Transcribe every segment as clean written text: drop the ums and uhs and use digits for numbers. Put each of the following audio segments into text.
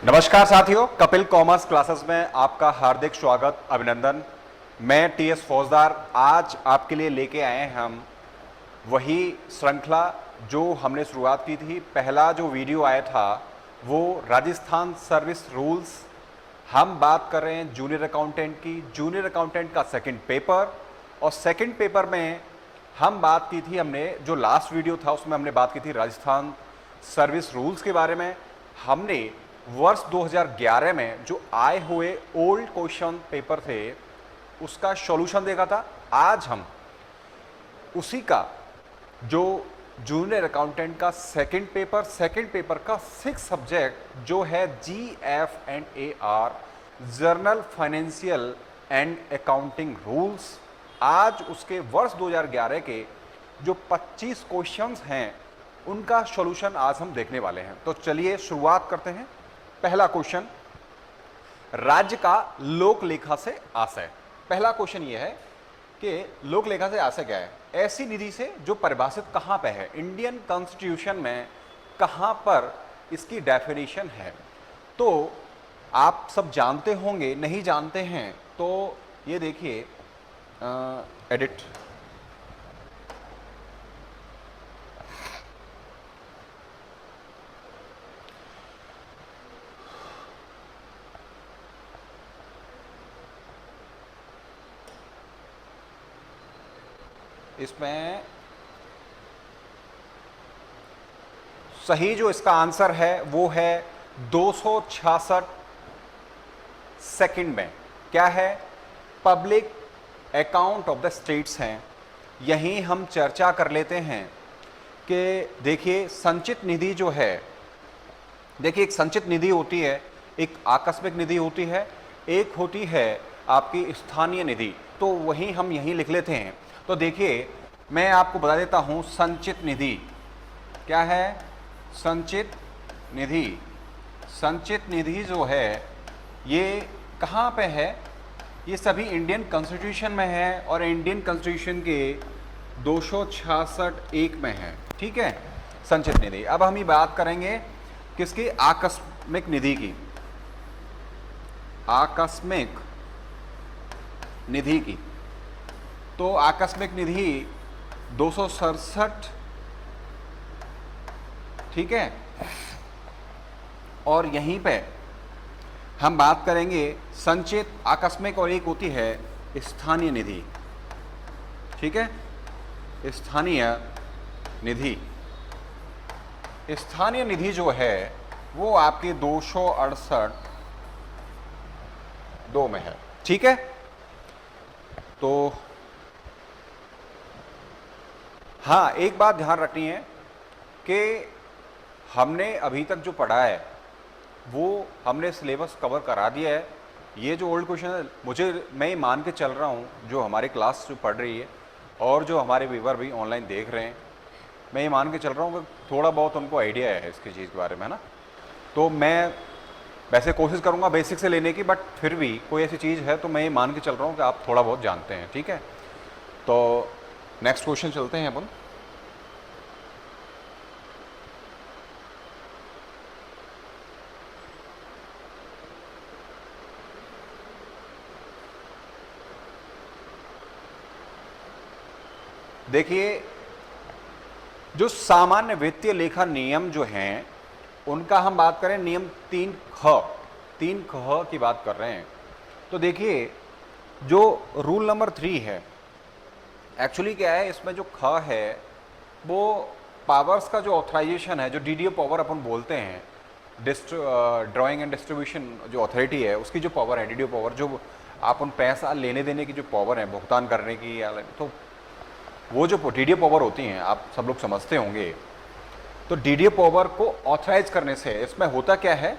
नमस्कार साथियों, Kapil commerce classes में आपका हार्दिक स्वागत, अभिनंदन। मैं टीएस फौजदार। आज आपके लिए लेके आए हैं हम वही श्रृंखला जो हमने शुरुआत की थी। पहला जो वीडियो आया था वो राजस्थान सर्विस रूल्स। हम बात कर रहे हैं जूनियर अकाउंटेंट की, जूनियर अकाउंटेंट का सेकंड पेपर। और सेकंड पेपर में हम बात की थी, हमने जो लास्ट वीडियो था उसमें हमने बात की थी राजस्थान सर्विस रूल्स के बारे में। हमने वर्ष 2011 में जो आए हुए ओल्ड क्वेश्चन पेपर थे उसका सॉल्यूशन देखा था। आज हम उसी का जो जूनियर अकाउंटेंट का सेकंड पेपर का 6 सब्जेक्ट जो है GF&AR, journal financial and accounting rules, आज उसके वर्ष 2011 के जो 25 क्वेश्चंस हैं उनका सॉल्यूशन आज हम देखने वाले हैं। तो चलिए शुरुआत करते हैं। पहला क्वेश्चन, राज्य का लोक लेखा से आशय। पहला क्वेश्चन यह है कि लोक लेखा से आशय क्या है? ऐसी निधि से जो परिभाषित कहां पे है, इंडियन कॉन्स्टिट्यूशन में कहां पर इसकी डेफिनेशन है? तो आप सब जानते होंगे, नहीं जानते हैं तो ये देखिए, एडिट, इसमें सही जो इसका आंसर है वो है 266 सेकंड में। क्या है? Public account of the states हैं। यहीं हम चर्चा कर लेते हैं कि देखिए संचित निधि जो है, देखिए एक संचित निधि होती है, एक आकस्मिक निधि होती है, एक होती है आपकी स्थानीय निधि। तो वहीं हम यहीं लिख लेते हैं। तो देखिए मैं आपको बता देता हूं, संचित निधि क्या है? संचित निधि, संचित निधि जो है ये कहाँ पे है? ये सभी इंडियन कॉन्स्टिट्यूशन में है और इंडियन कॉन्स्टिट्यूशन के 266(1) में है। ठीक है, संचित निधि। अब हम ये बात करेंगे किसकी? आकस्मिक निधि की, आकस्मिक निधि की। तो आकस्मिक निधि 267, ठीक है। और यहीं पे हम बात करेंगे संचित, आकस्मिक, और एक होती है स्थानीय निधि। ठीक है, स्थानीय निधि। स्थानीय निधि जो है वो आपकी 268(2) में है। ठीक है, तो हाँ, एक बात ध्यान रखनी है कि हमने अभी तक जो पढ़ा है वो हमने सिलेबस कवर करा दिया है। ये जो ओल्ड क्वेश्चन है, मैं मान के चल रहा हूँ, जो हमारी क्लास जो पढ़ रही है और जो हमारे व्यूवर भी ऑनलाइन देख रहे हैं, मैं ये मान के चल रहा हूँ कि थोड़ा बहुत उनको आइडिया है इसकी चीज़ के बारे में, है ना। तो मैं वैसे कोशिश करूँगा बेसिक से लेने की, बट फिर भी कोई ऐसी चीज़ है तो मैं ये मान के चल रहा हूँ कि आप थोड़ा बहुत जानते हैं। ठीक है, तो नेक्स्ट क्वेश्चन चलते हैं अपन। देखिए, जो सामान्य वित्तीय लेखा नियम जो हैं उनका हम बात करें, नियम 3ख की बात कर रहे हैं। तो देखिए जो रूल नंबर 3 है, एक्चुअली क्या है, इसमें जो ख है वो पावर्स का जो ऑथराइजेशन है, जो डीडीओ पावर अपन बोलते हैं, ड्राइंग एंड डिस्ट्रीब्यूशन जो अथॉरिटी है उसकी जो पावर है, डीडीओ पावर, जो आप उन पैसा लेने देने की जो पावर है, भुगतान करने की, या तो वो जो डीडीओ पावर होती हैं आप सब लोग समझते होंगे। तो डीडीओ पावर को ऑथराइज करने से इसमें होता क्या है,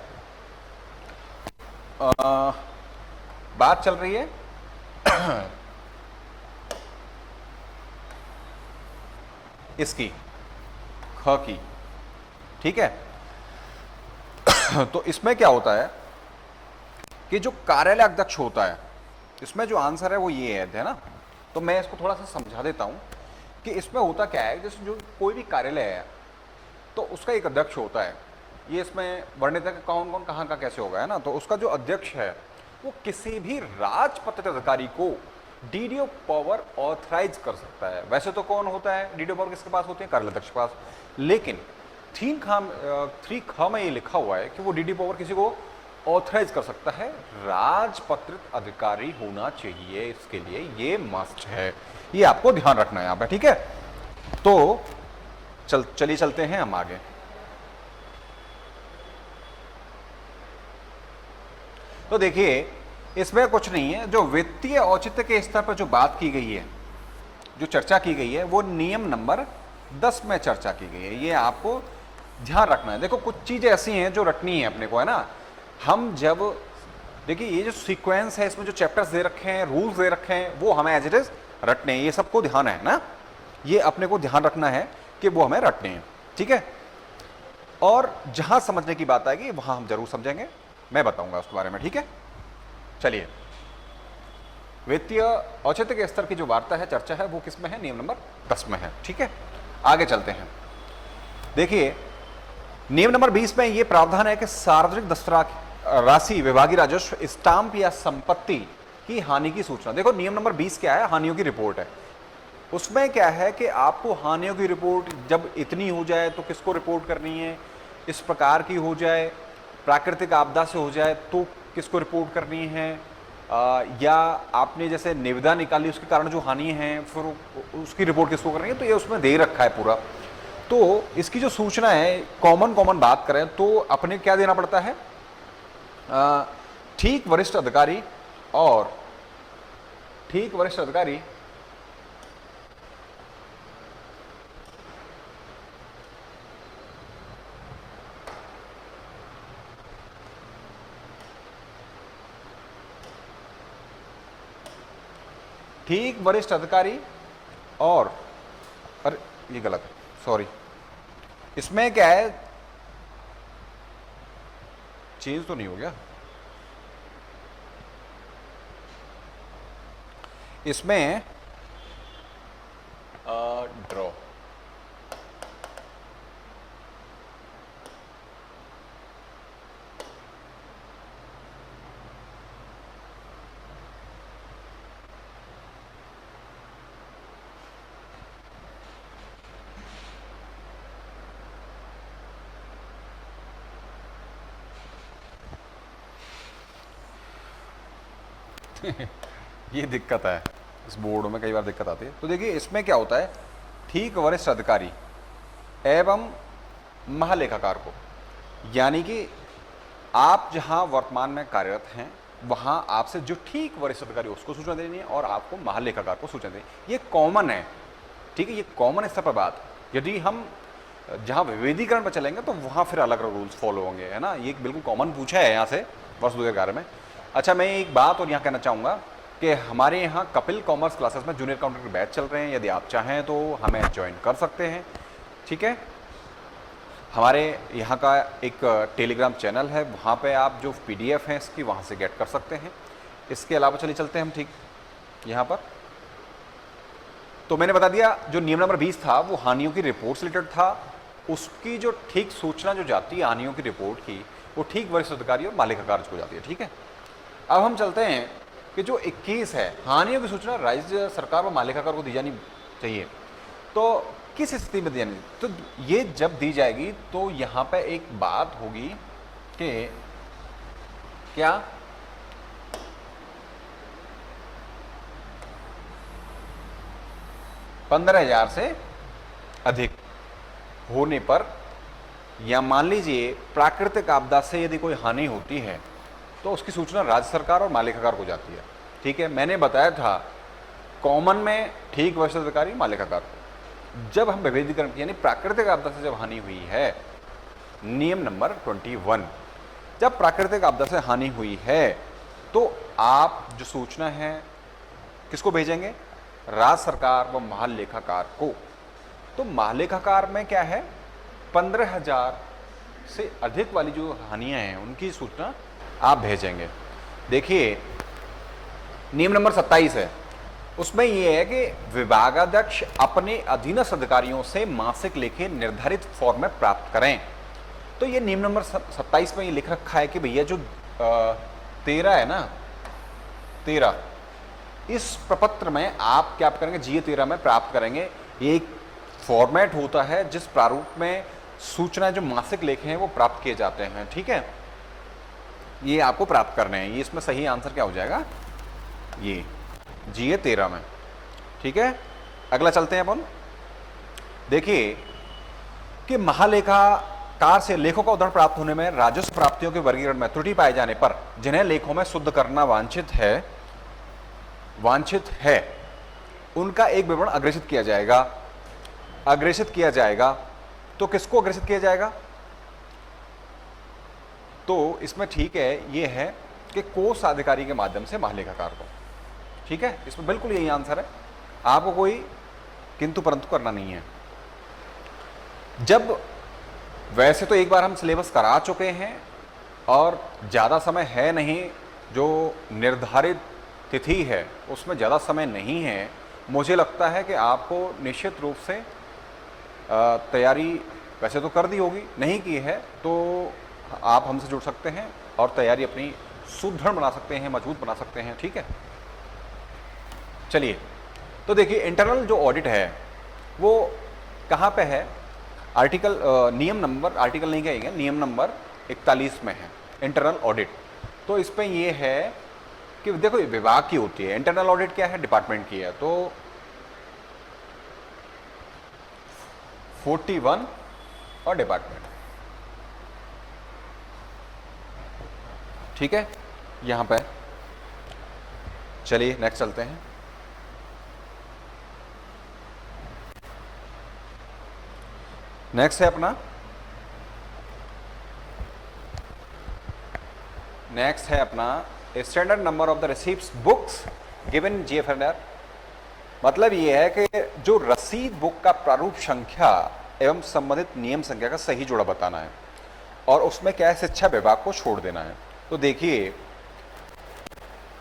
बात चल रही है इसकी, ख की। ठीक है, तो इसमें क्या होता है कि जो कार्यालय अध्यक्ष होता है, इसमें जो आंसर है वो ये है ना। तो मैं इसको थोड़ा सा समझा देता हूं कि इसमें होता क्या है, जैसे जो कोई भी कार्यालय है तो उसका एक अध्यक्ष होता है। ये इसमें वर्णित है कि कौन कौन कहाँ का कैसे होगा, है ना। तो उसका जो अध्यक्ष है वो किसी भी राजपत्रित अधिकारी को डीडीओ पावर ऑथराइज कर सकता है। वैसे तो कौन होता है डीडीओ पावर, किसके पास होती है, कार्यालय के पास, लेकिन 3 ख में ये लिखा हुआ है कि वो डीडीओ पावर किसी को ऑथराइज कर सकता है, राजपत्रित अधिकारी होना चाहिए इसके लिए, ये मस्ट है, ये आपको ध्यान रखना है यहाँ पे, ठीक है। तो चलिए चलते हैं हम आगे। तो देखिए इसमें कुछ नहीं है, जो वित्तीय औचित्य के स्तर पर जो बात की गई है, जो चर्चा की गई है, वो नियम नंबर 10 में चर्चा की गई है, ये आपको ध्यान रखना है। देखो कुछ चीजें ऐसी हैं जो रटनी है अपने को, है ना। हम जब देखिए ये जो सीक्वेंस है, इसमें जो चैप्टर्स दे रखे हैं, रूल्स दे रखे हैं, वो हमें एज इट इज रटने हैं, ये सबको ध्यान है ना, ये अपने को ध्यान रखना है कि वो हमें रटने हैं, ठीक है। और जहां समझने की बात आएगी वहां हम जरूर समझेंगे, मैं बताऊंगा उसके बारे में, ठीक है। चलिए, वित्तीय औचित्य के स्तर की जो वार्ता है, चर्चा है, वो किस में है, नियम नंबर 10 में है, ठीक है। आगे चलते हैं। देखिए नियम नंबर 20 में ये प्रावधान है कि सार्वजनिक दस्तावेज राशि, विभागीय राजस्व, स्टाम्प या संपत्ति की हानि की सूचना। देखो नियम नंबर 20 क्या है, हानियों की रिपोर्ट है। उसमें क्या है कि आपको हानियों की रिपोर्ट जब इतनी हो जाए तो किसको रिपोर्ट करनी है, इस प्रकार की हो जाए, प्राकृतिक आपदा से हो जाए तो किसको रिपोर्ट करनी है, या आपने जैसे निविदा निकाली उसके कारण जो हानि है फिर उसकी रिपोर्ट किसको करनी है, तो ये उसमें दे रखा है पूरा। तो इसकी जो सूचना है, कॉमन बात करें तो अपने क्या देना पड़ता है, ठीक वरिष्ठ अधिकारी और ठीक वरिष्ठ अधिकारी ठीक वरिष्ठ अधिकारी और, अरे ये गलत है, सॉरी, इसमें क्या है, चेंज तो नहीं हो गया, इसमें ड्रॉ, ये दिक्कत है इस बोर्ड में, कई बार दिक्कत आती है। तो देखिए इसमें क्या होता है, ठीक वरिष्ठ अधिकारी एवं महालेखाकार को, यानी कि आप जहां वर्तमान में कार्यरत हैं वहां आपसे जो ठीक वरिष्ठ अधिकारी उसको सूचना देनी है और आपको महालेखाकार को सूचना देनी है, ये कॉमन है, ठीक है, ये कॉमन स्तर पर बात। यदि हम जहां विभेदीकरण पर चलेंगे तो वहां फिर अलग अलग रूल्स फॉलो होंगे, है ना। ये बिल्कुल कॉमन पूछा है यहाँ से वर्ष 2011 में। अच्छा, मैं एक बात और यहाँ कहना चाहूँगा कि हमारे यहाँ कपिल कॉमर्स क्लासेस में जूनियर अकाउंटेंट के बैच चल रहे हैं, यदि आप चाहें तो हमें ज्वाइन कर सकते हैं, ठीक है। हमारे यहाँ का एक टेलीग्राम चैनल है, वहाँ पे आप जो PDF है इसकी वहाँ से गेट कर सकते हैं। इसके अलावा चलिए चलते हैं हम, ठीक, यहाँ पर तो मैंने बता दिया जो नियम नंबर 20 था वो हानियों की रिपोर्ट से रिलेटेड था। उसकी जो ठीक सूचना जो जाती है हानियों की रिपोर्ट की, वो ठीक वरिष्ठ अधिकारी और मालिकाकार को जाती है, ठीक है। अब हम चलते हैं कि जो 21 है, हानियों की सूचना राज्य सरकार व मालिकाकार को दी जानी चाहिए। तो किस स्थिति में दी जानी, तो ये जब दी जाएगी तो यहाँ पे एक बात होगी कि क्या 15,000 से अधिक होने पर, या मान लीजिए प्राकृतिक आपदा से यदि कोई हानि होती है तो उसकी सूचना राज्य सरकार और मालिकाकार को जाती है, ठीक है। मैंने बताया था कॉमन में ठीक वरिष्ठ अधिकारी मालिकाकार को। जब हम विभेदीकरण यानी प्राकृतिक आपदा से जब हानि हुई है, नियम नंबर 21, जब प्राकृतिक आपदा से हानि हुई है तो आप जो सूचना है किसको भेजेंगे, राज्य सरकार व महालेखाकार को। तो महालेखाकार में क्या है, 15,000 से अधिक वाली जो हानियां हैं उनकी सूचना आप भेजेंगे। देखिए नियम नंबर 27 है, उसमें यह है कि विभागाध्यक्ष अपने अधीनस्थ अधिकारियों से मासिक लेखे निर्धारित फॉर्म में प्राप्त करें। तो ये नियम नंबर 27 में ये लिख रखा है कि भैया जो 13 है ना, 13, इस प्रपत्र में आप क्या करेंगे, GA 13 में प्राप्त करेंगे। ये एक फॉर्मेट होता है जिस प्रारूप में सूचना जो मासिक लेखे हैं वो प्राप्त किए जाते हैं, ठीक है। ये आपको प्राप्त करने हैं। ये इसमें सही आंसर क्या हो जाएगा, ये GA 13 में, ठीक है। अगला चलते हैं अपन। देखिए कि महालेखाकार से लेखों का उदाहरण प्राप्त होने में राजस्व प्राप्तियों के वर्गीकरण में त्रुटि पाए जाने पर जिन्हें लेखों में शुद्ध करना वांछित है उनका एक विवरण अग्रेषित किया जाएगा। अग्रेषित किया जाएगा तो किसको अग्रेषित किया जाएगा, तो इसमें ठीक है, ये है कि कोष अधिकारी के माध्यम से महालेखाकार को, ठीक है। इसमें बिल्कुल यही आंसर है, आपको कोई किंतु परंतु करना नहीं है। जब वैसे तो एक बार हम सिलेबस करा चुके हैं और ज़्यादा समय है नहीं, जो निर्धारित तिथि है उसमें ज़्यादा समय नहीं है, मुझे लगता है कि आपको निश्चित रूप से तैयारी वैसे तो कर दी होगी, नहीं की है तो आप हमसे जुड़ सकते हैं और तैयारी अपनी सुदृढ़ बना सकते हैं, मजबूत बना सकते हैं, ठीक है। चलिए, तो देखिए इंटरनल जो ऑडिट है वो कहाँ पे है, आर्टिकल नियम नंबर, आर्टिकल नहीं कहेंगे, नियम नंबर 41 में है इंटरनल ऑडिट। तो इस पर ये है कि देखो ये विभाग की होती है, इंटरनल ऑडिट क्या है, डिपार्टमेंट की है। तो 41 और डिपार्टमेंट, ठीक है, यहां पे। चलिए नेक्स्ट चलते हैं। नेक्स्ट है अपना, नेक्स्ट है अपना standard number of the receipts books given GFNR। मतलब ये है कि जो रसीद बुक का प्रारूप संख्या एवं संबंधित नियम संख्या का सही जोड़ा बताना है और उसमें क्या है, शिक्षा विभाग को छोड़ देना है। तो देखिए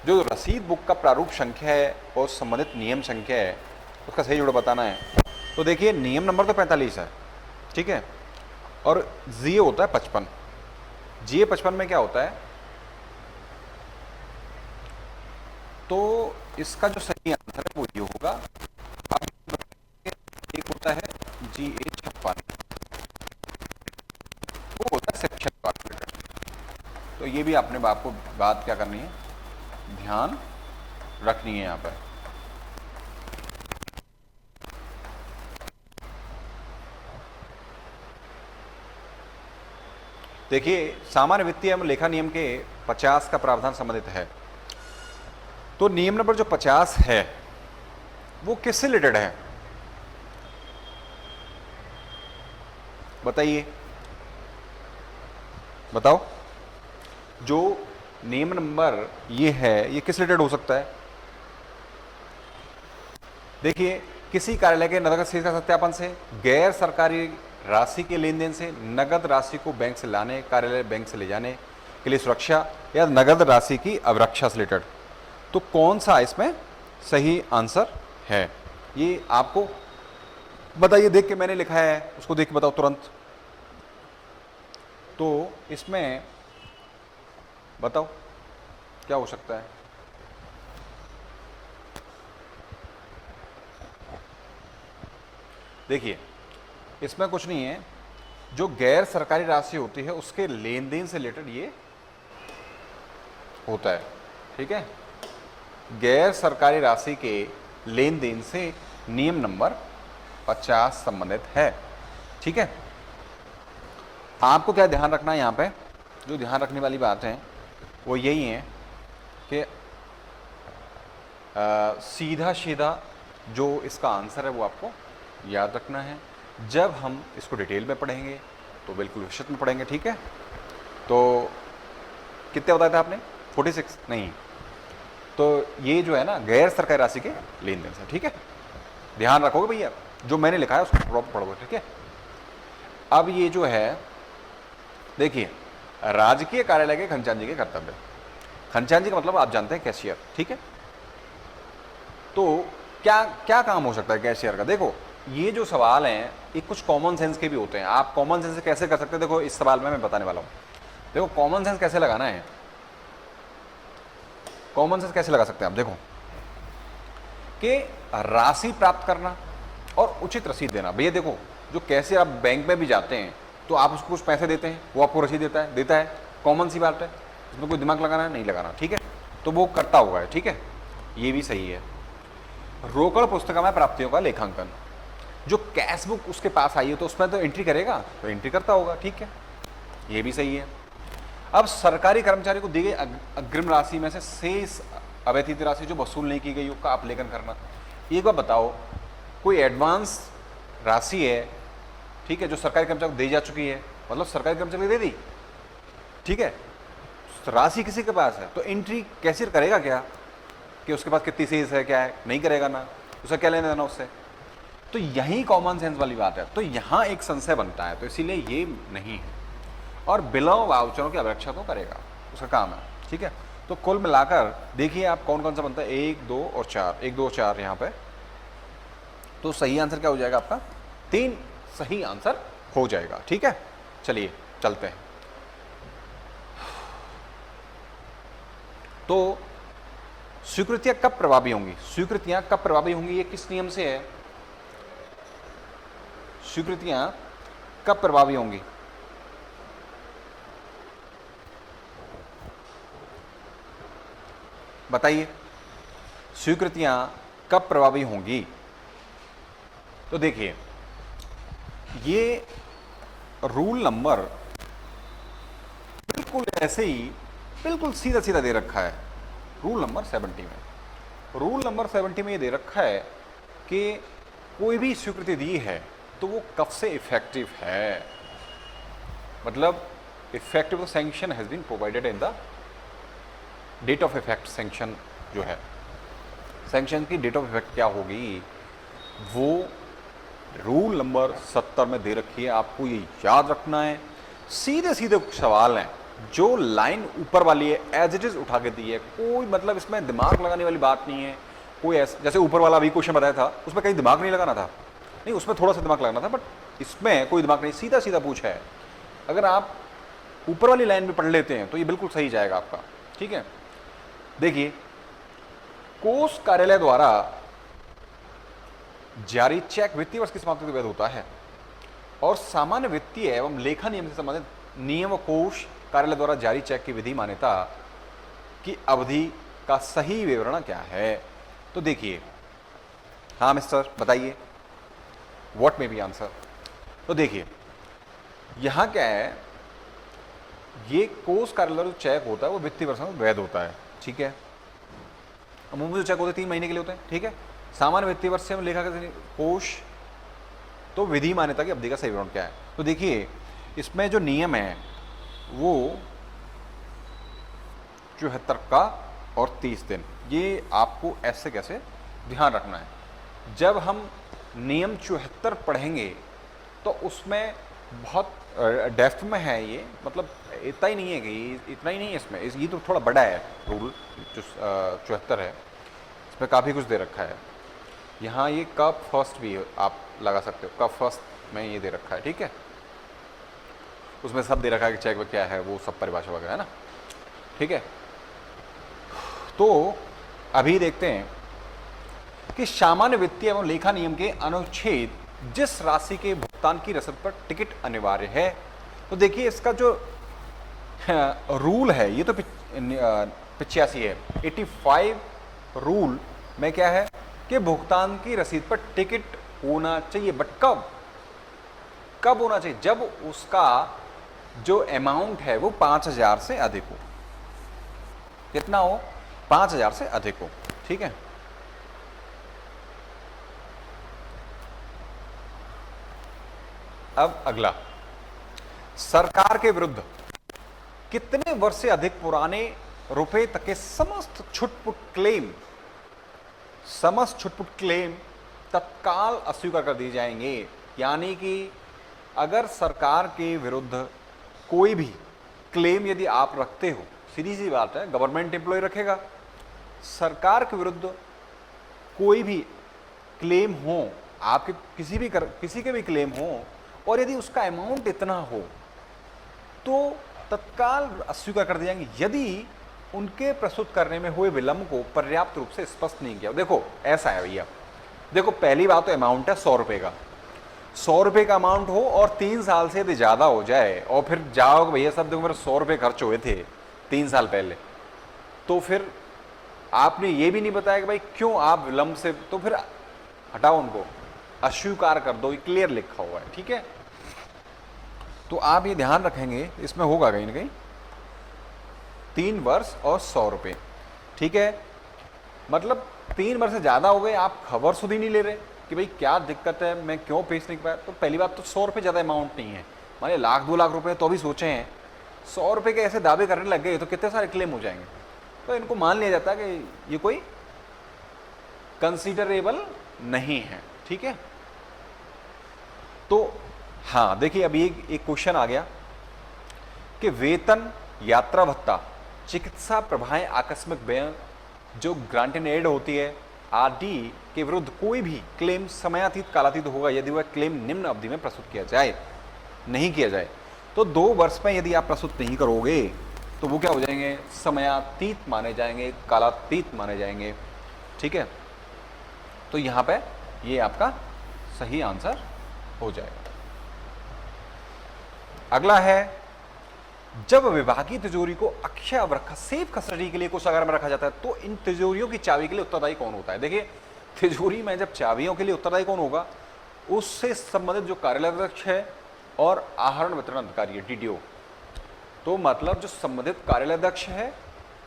जो रसीद बुक का प्रारूप संख्या है और संबंधित नियम संख्या है उसका सही जोड़ा बताना है। तो देखिए नियम नंबर तो 45 है, ठीक है, और GA होता है 55। GA 55 में क्या होता है, तो इसका जो सही आंसर है वो ये होगा। एक होता है GA 56, वो होता है शिक्षा विभाग। तो ये भी आपने आपको बात क्या करनी है, ध्यान रखनी है यहाँ पर। देखिए सामान्य वित्तीय एवं लेखा नियम के 50 का प्रावधान संबंधित है। तो नियम नंबर जो 50 है वो किससे रिलेटेड है, बताइए, बताओ। जो नियम नंबर ये है ये किस रिलेटेड हो सकता है, देखिए किसी कार्यालय के नकद शेष का सत्यापन से, गैर सरकारी राशि के लेन देन से, नगद राशि को बैंक से लाने, कार्यालय बैंक से ले जाने के लिए सुरक्षा, या नगद राशि की अवरक्षा से रिलेटेड। तो कौन सा इसमें सही आंसर है, ये आपको बताइए। देख के मैंने लिखा है उसको देख के बताओ तुरंत। तो इसमें बताओ क्या हो सकता है, देखिए इसमें कुछ नहीं है, जो गैर सरकारी राशि होती है उसके लेन देन से रिलेटेड ये होता है, ठीक है। गैर सरकारी राशि के लेन देन से नियम नंबर 50 संबंधित है, ठीक है। आपको क्या ध्यान रखना है यहाँ पे, जो ध्यान रखने वाली बात है वो यही है कि सीधा सीधा जो इसका आंसर है वो आपको याद रखना है। जब हम इसको डिटेल में पढ़ेंगे तो बिल्कुल विशद में पढ़ेंगे, ठीक है। तो कितने बताया था आपने, 46 नहीं, तो ये जो है ना गैर सरकारी राशि के लेन देन से, ठीक है। ध्यान रखोगे भैया, जो मैंने लिखा है उसको प्रॉपर पढ़ोगे, ठीक है। अब ये जो है देखिए, राजकीय कार्यालय के खजांची के कर्तव्य, खजांची का मतलब आप जानते हैं कैशियर, ठीक है। तो क्या क्या काम हो सकता है कैशियर का, देखो ये जो सवाल हैं ये कुछ कॉमन सेंस के भी होते हैं। आप कॉमन सेंस से कैसे कर सकते हैं, देखो इस सवाल में मैं बताने वाला हूँ। देखो कॉमन सेंस कैसे लगाना है, कॉमन सेंस कैसे लगा सकते हैं आप, देखो कि राशि प्राप्त करना और उचित रसीद देना। भैया देखो, जो कैसे आप बैंक में भी जाते हैं तो आप उसको कुछ पैसे देते हैं, वो आपको रसीद देता है, कॉमन सी बात है, इसमें कोई दिमाग लगाना है नहीं लगाना, ठीक है, तो वो करता हुआ है, ठीक है, ये भी सही है। रोकड़ पुस्तकालय प्राप्तियों का लेखांकन, जो कैश बुक उसके पास आई है तो उसमें तो एंट्री करेगा, तो एंट्री करता होगा, ठीक है, ये भी सही है। अब सरकारी कर्मचारी को दी गई अग्रिम राशि में से शेष अव्यतीत राशि जो वसूल नहीं की गई उसका अपलेखन करना। एक बार बताओ, कोई एडवांस राशि है, ठीक है, जो सरकारी कर्मचारी को दी जा चुकी है, मतलब सरकारी कर्मचारी को दे दी, ठीक है, राशि किसी के पास है तो एंट्री कैसे करेगा, क्या कि उसके पास कितनी शेष है, क्या है, नहीं करेगा ना, उसका क्या लेना देना उससे। तो यही कॉमन सेंस वाली बात है। तो यहाँ एक संशय बनता है, तो इसीलिए ये नहीं है। और बिलों वाउचरों की अपेक्षा तो करेगा, उसका काम है, ठीक है। तो कुल मिलाकर देखिए आप कौन कौन सा बनता है, 1 2 और 4, 1 2 और 4 यहाँ पे। तो सही आंसर क्या हो जाएगा आपका, 3 सही आंसर हो जाएगा, ठीक है। चलिए चलते हैं। तो स्वीकृतियां कब प्रभावी होंगी, स्वीकृतियां कब प्रभावी होंगी, ये किस नियम से है, स्वीकृतियां कब प्रभावी होंगी, बताइए, स्वीकृतियां कब प्रभावी होंगी। तो देखिए ये रूल नंबर बिल्कुल ऐसे ही बिल्कुल सीधा सीधा दे रखा है, रूल नंबर 70 में। रूल नंबर 70 में ये दे रखा है कि कोई भी स्वीकृति दी है तो वो कब से इफेक्टिव है, मतलब effective sanction has been provided in the date of effect. Sanction जो है, सैंक्शन की डेट ऑफ इफेक्ट क्या होगी, वो रूल नंबर 70 में दे रखी है, आपको ये याद रखना है। सीधे सीधे सवाल हैं, जो लाइन ऊपर वाली है एज इट इज उठा के दी है, कोई मतलब इसमें दिमाग लगाने वाली बात नहीं है। कोई ऐसा, जैसे ऊपर वाला अभी क्वेश्चन बताया था उसमें कहीं दिमाग नहीं लगाना था, नहीं उसमें थोड़ा सा दिमाग लगाना था, बट इसमें कोई दिमाग नहीं, सीधा सीधा पूछा है। अगर आप ऊपर वाली लाइन में पढ़ लेते हैं तो ये बिल्कुल सही जाएगा आपका, ठीक है। देखिए कोष कार्यालय द्वारा जारी चेक वित्तीय वर्ष की समाप्ति के बाद होता है, और सामान्य वित्तीय एवं लेखा नियम से संबंधित नियम कोष कार्यालय द्वारा जारी चेक की विधि मान्यता की अवधि का सही विवरण क्या है। तो देखिए, हाँ मिस्टर बताइए, व्हाट मे बी आंसर। तो देखिए यहां क्या है, ये कोष कार्यालय जो चेक होता है वो वित्तीय वर्ष में वैध होता है, ठीक है। अमूमन जो चेक होते हैं 3 महीने के लिए होते हैं, ठीक है। सामान्य वित्तीय वर्ष से हम लेखा कोष, तो विधि मान्यता की अवधि का सही विवरण क्या है। तो देखिए इसमें जो नियम है वो 74 का और 30 दिन, ये आपको ऐसे कैसे ध्यान रखना है। जब हम नियम 74 पढ़ेंगे तो उसमें बहुत डेप्थ में है ये, मतलब इतना ही नहीं है कि इतना ही नहीं है इसमें, ये तो थोड़ा बड़ा है रूल जो 74 है, इसमें काफ़ी कुछ दे रखा है। यहाँ ये कब फर्स्ट भी आप लगा सकते हो, कब फर्स्ट में ये दे रखा है, ठीक है। उसमें सब दे रखा है कि चेक में क्या है, वो सब परिभाषा वगैरह है ना, ठीक है। तो अभी देखते हैं कि सामान्य वित्तीय एवं लेखा नियम के अनुच्छेद जिस राशि के भुगतान की रसीद पर टिकट अनिवार्य है। तो देखिए इसका जो रूल है ये तो 85 है, 85 रूल में क्या है कि भुगतान की रसीद पर टिकट होना चाहिए, बट कब होना चाहिए, जब उसका जो अमाउंट है वो 5000 से अधिक हो। कितना हो, 5000 से अधिक हो, ठीक है। अब अगला, सरकार के विरुद्ध कितने वर्ष से अधिक पुराने रुपए तक के समस्त छुटपुट क्लेम तत्काल अस्वीकार कर दिए जाएंगे। यानी कि अगर सरकार के विरुद्ध कोई भी क्लेम यदि आप रखते हो, सीधी सी बात है, गवर्नमेंट एम्प्लॉय रखेगा, सरकार के विरुद्ध कोई भी क्लेम हो आपके किसी के भी क्लेम हो और यदि उसका अमाउंट इतना हो तो तत्काल अस्वीकार कर दिए जाएंगे यदि उनके प्रस्तुत करने में हुए विलंब को पर्याप्त रूप से स्पष्ट नहीं किया। देखो ऐसा है भैया, देखो पहली बात तो अमाउंट है 100 रुपये का, 100 रुपये का अमाउंट हो और 3 साल से यदि ज़्यादा हो जाए और फिर जाओगे भैया सब देखो मेरे 100 रुपये खर्च हुए थे 3 साल पहले, तो फिर आपने ये भी नहीं बताया कि भाई क्यों आप विलंब से, तो फिर हटाओ उनको, अस्वीकार कर दो, ये क्लियर लिखा हुआ है। ठीक है, तो आप ये ध्यान रखेंगे इसमें होगा कहीं ना कहीं 3 वर्ष और 100 रुपये। ठीक है, मतलब 3 वर्ष से ज़्यादा हो गए, आप खबर सुध ही नहीं ले रहे कि भाई क्या दिक्कत है, मैं क्यों पेश नहीं कर पाया। तो पहली बात तो 100 रुपये ज़्यादा अमाउंट नहीं है, माने 1,00,000 2 लाख रुपए तो भी सोचे हैं, 100 रुपये के ऐसे दावे करने लग गए तो कितने सारे क्लेम हो जाएंगे। तो इनको मान लिया जाता है कि ये कोई कंसीडरेबल नहीं है। ठीक है, तो हाँ देखिए अभी एक क्वेश्चन आ गया कि वेतन, यात्रा भत्ता, चिकित्सा प्रभाएं, आकस्मिक व्यय जो ग्रांट एंड एड होती है आदि के विरुद्ध कोई भी क्लेम समयातीत कालातीत होगा यदि वह क्लेम निम्न अवधि में प्रस्तुत किया जाए। नहीं किया जाए तो 2 वर्ष में यदि आप प्रस्तुत नहीं करोगे तो वो क्या हो जाएंगे, समयातीत माने जाएंगे, कालातीत माने जाएंगे। ठीक है, तो यहाँ पे ये आपका सही आंसर हो जाएगा। अगला है, जब विभागीय तिजोरी को अक्षय अवरखा सेफ कस्टडी के लिए कोषागार में रखा जाता है तो इन तिजोरियों की चाबी के लिए उत्तरदायी कौन होता है। देखिए तिजोरी में जब चाबियों के लिए उत्तरदायी कौन होगा, उससे संबंधित जो कार्यालयाध्यक्ष है और आहरण वितरण अधिकारी है डीडीओ। तो मतलब जो संबंधित कार्यालयाध्यक्ष है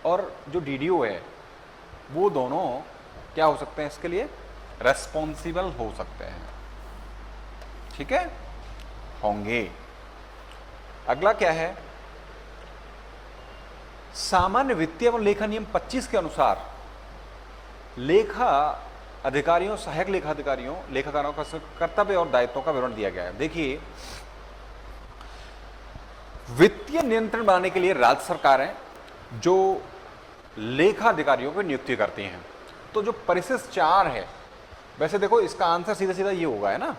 और जो डीडीओ है वो दोनों क्या हो सकते हैं, इसके लिए रेस्पॉन्सिबल हो सकते हैं। ठीक है, होंगे। अगला क्या है, सामान्य वित्तीय एवं लेखा नियम 25 के अनुसार लेखा अधिकारियों, सहायक लेखा अधिकारियों, लेखाकारों का कर्तव्य और दायित्वों का विवरण दिया गया है। देखिए वित्तीय नियंत्रण बनाने के लिए राज्य सरकारें जो लेखा अधिकारियों की नियुक्ति करती हैं, तो जो परिशिष्ट 4 है, वैसे देखो इसका आंसर सीधा सीधा ये होगा है ना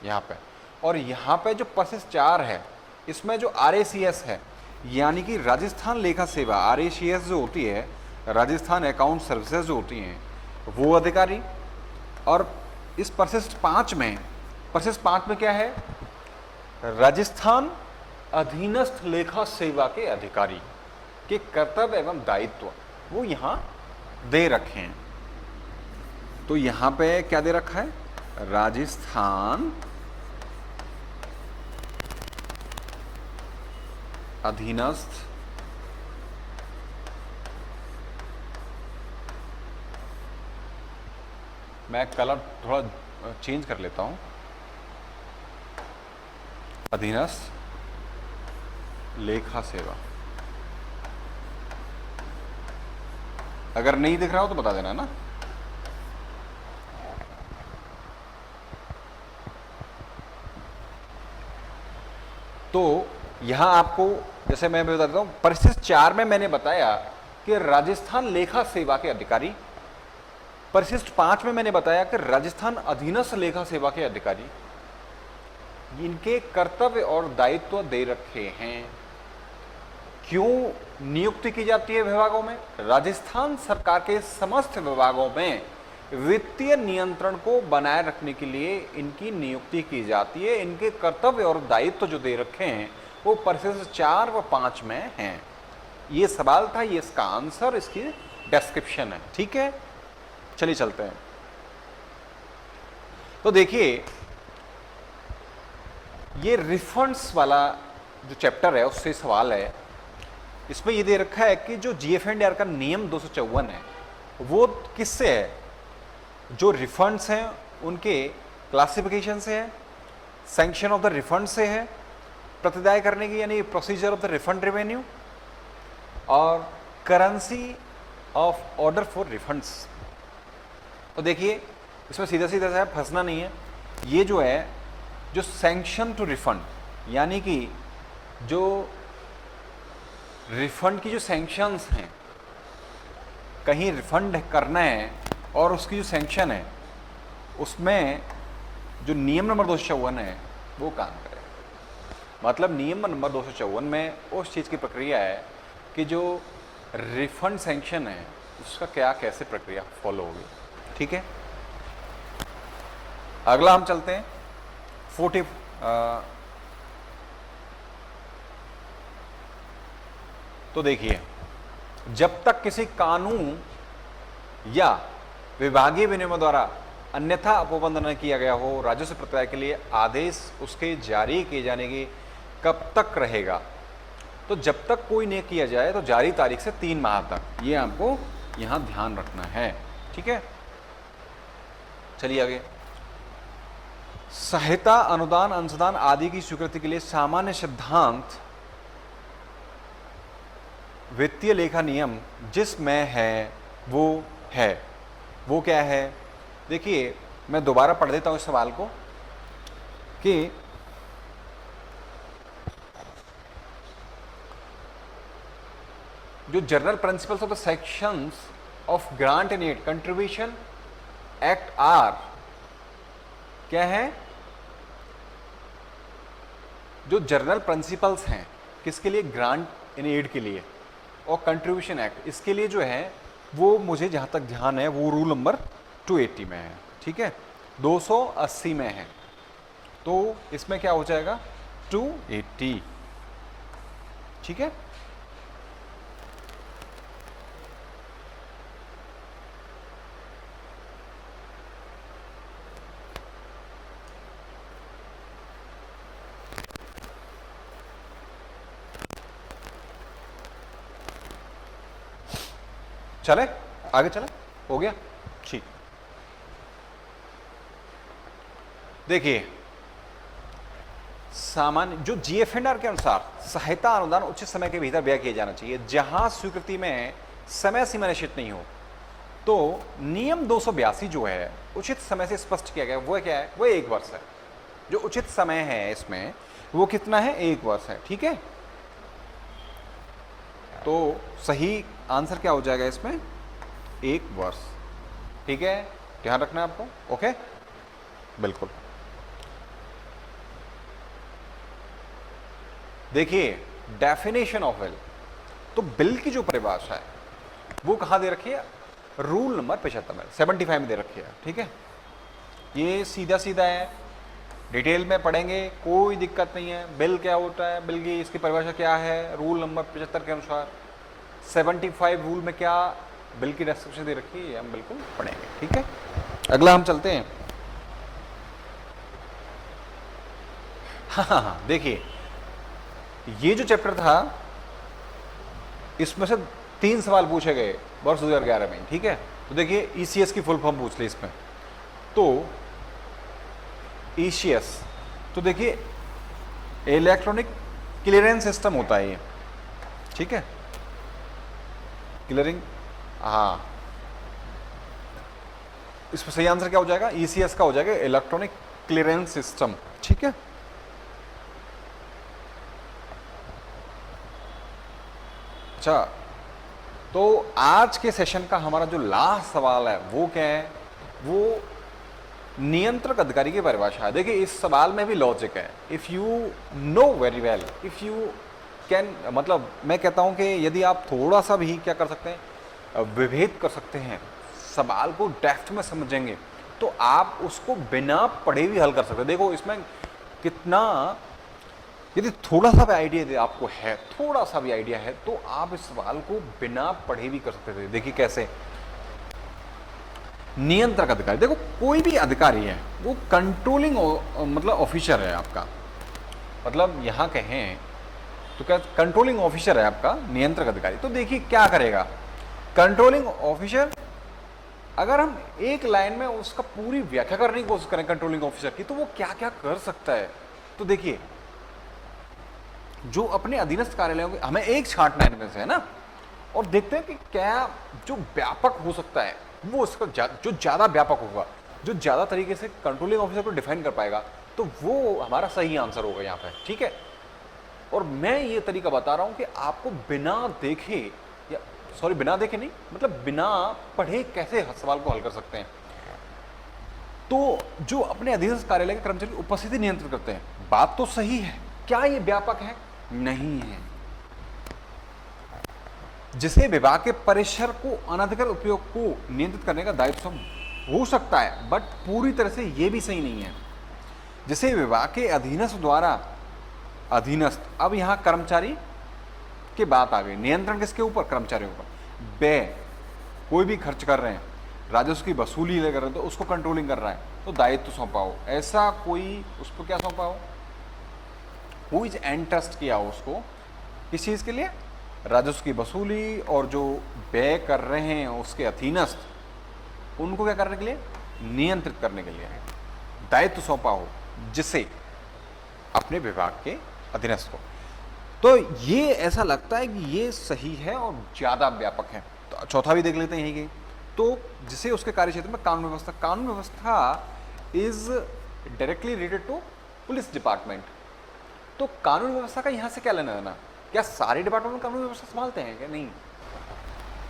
यहाँ पे, और यहाँ पे जो परिशिष्ट 4 है इसमें जो RACS है यानी कि राजस्थान लेखा सेवा, RACS जो होती है, राजस्थान अकाउंट सर्विसेज जो होती हैं वो अधिकारी, और इस परिशिष्ट 5 में क्या है, राजस्थान अधीनस्थ लेखा सेवा के अधिकारी के कर्तव्य एवं दायित्व वो यहाँ दे रखे हैं। तो यहाँ पे क्या दे रखा है, राजस्थान अधीनस्थ मैं कलर थोड़ा चेंज कर लेता हूं, अधीनस्थ लेखा सेवा। अगर नहीं दिख रहा हो तो बता देना ना। तो यहां आपको जैसे मैं बता देता हूं, परिशिष्ट 4 में मैंने बताया कि राजस्थान लेखा सेवा के अधिकारी, परिशिष्ट 5 में मैंने बताया कि राजस्थान अधीनस्थ लेखा सेवा के अधिकारी, इनके कर्तव्य और दायित्व दे रखे हैं। क्यों नियुक्ति की जाती है विभागों में, राजस्थान सरकार के समस्त विभागों में वित्तीय नियंत्रण को बनाए रखने के लिए इनकी नियुक्ति की जाती है। इनके कर्तव्य और दायित्व जो दे रखे हैं वो परिशिष्ट 4 व 5 में हैं। ये सवाल था, ये इसका आंसर, इसकी डिस्क्रिप्शन है। ठीक है, चलिए चलते हैं। तो देखिए ये रिफंड्स वाला जो चैप्टर है उससे सवाल है। इसमें ये दे रखा है कि जो GF&R का नियम 254 है वो किससे है, जो रिफंड्स हैं उनके क्लासिफिकेशन से है, सैंक्शन ऑफ द रिफंड से है, प्रतिदाय करने की यानी procedure of the refund revenue, और currency of order for refunds. तो देखिए इसमें सीधा सीधा है, फंसना नहीं है। ये जो है जो सैंक्शन टू रिफंड यानी कि जो रिफंड की जो सैंक्शंस हैं, कहीं रिफंड करना है और उसकी जो सैंक्शन है उसमें जो नियम नंबर 254 है वो काम करे। मतलब नियम नंबर 254 में उस चीज़ की प्रक्रिया है कि जो रिफंड सैंक्शन है उसका क्या कैसे प्रक्रिया फॉलो होगी। ठीक है, अगला हम चलते हैं 40 तो देखिए, जब तक किसी कानून या विभागीय विनियमों द्वारा अन्यथा उपबंध न किया गया हो, राजस्व प्रक्रिया के लिए आदेश उसके जारी किए जाने की कब तक रहेगा। तो जब तक कोई नहीं किया जाए तो जारी तारीख से 3 माह तक, ये आपको यहां ध्यान रखना है। ठीक है, चलिए आगे। सहायता, अनुदान, अंशदान आदि की स्वीकृति के लिए सामान्य सिद्धांत वित्तीय लेखा नियम जिसमें है वो क्या है। देखिए, मैं दोबारा पढ़ देता हूं इस सवाल को कि जो general principles of the sections of grant and aid contribution act are क्या है, जो जनरल प्रिंसिपल्स हैं किसके लिए, ग्रांट एंड एड के लिए, और कंट्रीब्यूशन एक्ट इसके लिए जो है वो मुझे जहां तक ध्यान है वो रूल नंबर 280 में है। ठीक है, 280 में है, तो इसमें क्या हो जाएगा 280। ठीक है, चले आगे, चले, हो गया। ठीक, देखिए, सामान्य जो जीएफएनआर के अनुसार सहायता अनुदान उचित समय के भीतर व्यय किया जाना चाहिए, जहां स्वीकृति में समय सीमा निश्चित नहीं हो। तो नियम 282 जो है उचित समय से स्पष्ट किया गया, वो क्या है, वो 1 वर्ष है। जो उचित समय है इसमें वो कितना है, 1 वर्ष है। ठीक है, तो सही आंसर क्या हो जाएगा इसमें, 1 वर्ष। ठीक है, ध्यान रखना है आपको। ओके, बिल्कुल। देखिए, डेफिनेशन ऑफ बिल, तो बिल की जो परिभाषा है वो कहां दे रखी है, रूल नंबर 75 में दे रखी है। ठीक है, ये सीधा सीधा है, डिटेल में पढ़ेंगे, कोई दिक्कत नहीं है। बिल क्या होता है, बिल की इसकी परिभाषा क्या है, रूल नंबर 75 के अनुसार 75 रूल में क्या बिल की डेस्क्रिप्शन दे रखी है, हम बिल्कुल पढ़ेंगे। ठीक है, अगला हम चलते हैं। हाँ, देखिए, ये जो चैप्टर था इसमें से 3 सवाल पूछे गए वर्ष 2011 में। ठीक है, तो देखिए ईसीएस की फुल फॉर्म पूछ ली इसमें। तो ईसीएस, तो देखिए इलेक्ट्रॉनिक क्लियरेंस सिस्टम होता है ये। ठीक है, क्लियरिंग, हाँ, इसमें सही आंसर क्या हो जाएगा, ईसीएस का हो जाएगा इलेक्ट्रॉनिक क्लियरेंस सिस्टम। ठीक है, अच्छा, तो आज के सेशन का हमारा जो लास्ट सवाल है वो क्या है, वो नियंत्रक अधिकारी की परिभाषा है। देखिए, इस सवाल में भी लॉजिक है। If you know very well, if you can, मतलब मैं कहता हूं कि यदि आप थोड़ा सा भी क्या कर सकते हैं, विभेद कर सकते हैं, सवाल को डेप्थ में समझेंगे, तो आप उसको बिना पढ़े भी हल कर सकते हैं। देखो इसमें कितना, यदि थोड़ा सा भी आइडिया आपको है, थोड़ा सा भी आइडिया है, तो आप इस सवाल को बिना पढ़े भी कर सकते थे। देखिए कैसे, नियंत्रक अधिकारी, देखो कोई भी अधिकारी है वो कंट्रोलिंग मतलब ऑफिसर है आपका, मतलब यहां कहें तो क्या कंट्रोलिंग ऑफिसर है आपका नियंत्रक अधिकारी। तो देखिए क्या करेगा कंट्रोलिंग ऑफिसर, अगर हम एक लाइन में उसका पूरी व्याख्या करने की कोशिश करें कंट्रोलिंग ऑफिसर की, तो वो क्या क्या कर सकता है। तो देखिए, जो अपने अधीनस्थ कार्यालयों के, हमें एक छांटना है इनमें से, है ना, और देखते हैं कि क्या जो व्यापक हो सकता है वो उसका जो ज़्यादा व्यापक होगा, जो ज़्यादा तरीके से कंट्रोलिंग ऑफिसर को डिफाइन कर पाएगा, तो वो हमारा सही आंसर होगा यहाँ पे। ठीक है, और मैं ये तरीका बता रहा हूँ कि आपको बिना देखे, या सॉरी बिना देखे नहीं, मतलब बिना पढ़े कैसे सवाल को हल कर सकते हैं। तो जो अपने अधीनस्थ कार्यालय के कर्मचारी की उपस्थिति नियंत्रित करते हैं, बात तो सही है, क्या ये व्यापक है? नहीं है। जिसे विभाग के परिसर को अनधिकृत उपयोग को नियंत्रित करने का दायित्व हो सकता है, बट पूरी तरह से ये भी सही नहीं है। जिसे विभाग के अधीनस्थ द्वारा, अधीनस्थ, अब यहां कर्मचारी की बात आ गई, नियंत्रण किसके ऊपर? कर्मचारियों पर। व्यय, कोई भी खर्च कर रहे हैं, राजस्व की वसूली कर रहे हैं, तो उसको कंट्रोलिंग कर रहा है, तो दायित्व सौंपा हो, ऐसा कोई उसको क्या सौंपा हो, कोई एंट्रस्ट किया हो उसको, किस चीज के लिए? राजस्व की वसूली, और जो व्यय कर रहे हैं उसके अधीनस्थ, उनको क्या करने के लिए? नियंत्रित करने के लिए दायित्व सौंपा हो, जिसे अपने विभाग के अधीनस्थ को। तो ये ऐसा लगता है कि ये सही है और ज्यादा व्यापक है। तो चौथा भी देख लेते हैं यही के। तो जिसे उसके कार्य क्षेत्र में कानून व्यवस्था, कानून व्यवस्था is directly related to police department. तो कानून व्यवस्था का यहां से क्या लेना देना? क्या सारे डिपार्टमेंट कानून व्यवस्था संभालते हैं क्या? नहीं,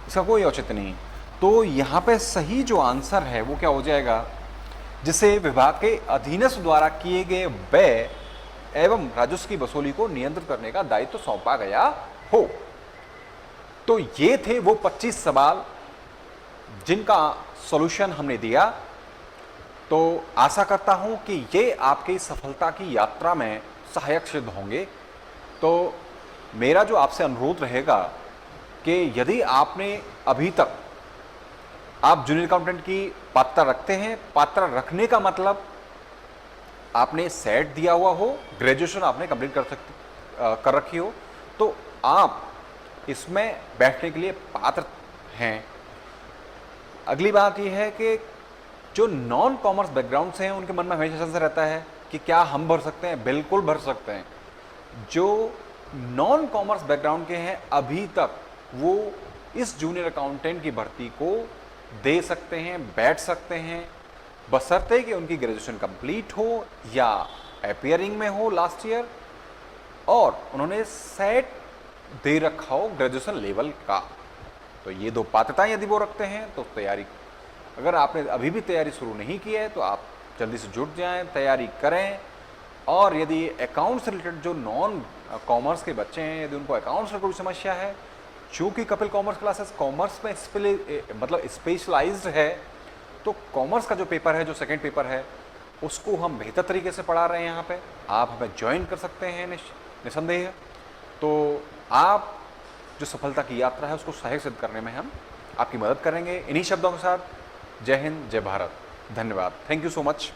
इसका कोई औचित्य नहीं। तो यहां पे सही जो आंसर है वो क्या हो जाएगा? जिसे विभाग के अधीनस्थ द्वारा किए गए व्यय एवं राजस्व की वसूली को नियंत्रित करने का दायित्व सौंपा गया हो। तो ये थे वो 25 सवाल जिनका सॉल्यूशन हमने दिया। तो आशा करता हूं कि ये आपकी सफलता की यात्रा में सहायक सिद्ध होंगे। तो मेरा जो आपसे अनुरोध रहेगा कि यदि आपने अभी तक आप जूनियर अकाउंटेंट की पात्रता रखते हैं, पात्रता रखने का मतलब आपने सेट दिया हुआ हो, ग्रेजुएशन आपने कंप्लीट कर रखी हो, तो आप इसमें बैठने के लिए पात्र हैं। अगली बात यह है कि जो नॉन कॉमर्स बैकग्राउंड से हैं उनके मन में हमेशा संशय रहता है कि क्या हम भर सकते हैं? बिल्कुल भर सकते हैं। जो नॉन कॉमर्स बैकग्राउंड के हैं अभी तक वो इस जूनियर अकाउंटेंट की भर्ती को दे सकते हैं, बैठ सकते हैं, बशर्ते कि उनकी ग्रेजुएशन कंप्लीट हो या अपीयरिंग में हो लास्ट ईयर, और उन्होंने सेट दे रखा हो ग्रेजुएशन लेवल का। तो ये दो पात्रताएं यदि वो रखते हैं तो तैयारी, अगर आपने अभी भी तैयारी शुरू नहीं की है तो आप जल्दी से जुट जाएं, तैयारी करें। और यदि अकाउंट से रिलेटेड जो नॉन कॉमर्स के बच्चे हैं, यदि उनको अकाउंट से कोई समस्या है, चूँकि कपिल कॉमर्स क्लासेस कॉमर्स में मतलब स्पेशलाइज्ड है, तो कॉमर्स का जो पेपर है, जो सेकंड पेपर है, उसको हम बेहतर तरीके से पढ़ा रहे हैं। यहाँ पे आप हमें ज्वाइन कर सकते हैं निसंदेह। तो आप जो सफलता की यात्रा है उसको सहायक सिद्ध करने में हम आपकी मदद करेंगे। इन्हीं शब्दों के साथ जय हिंद, जय भारत, धन्यवाद, थैंक यू सो मच।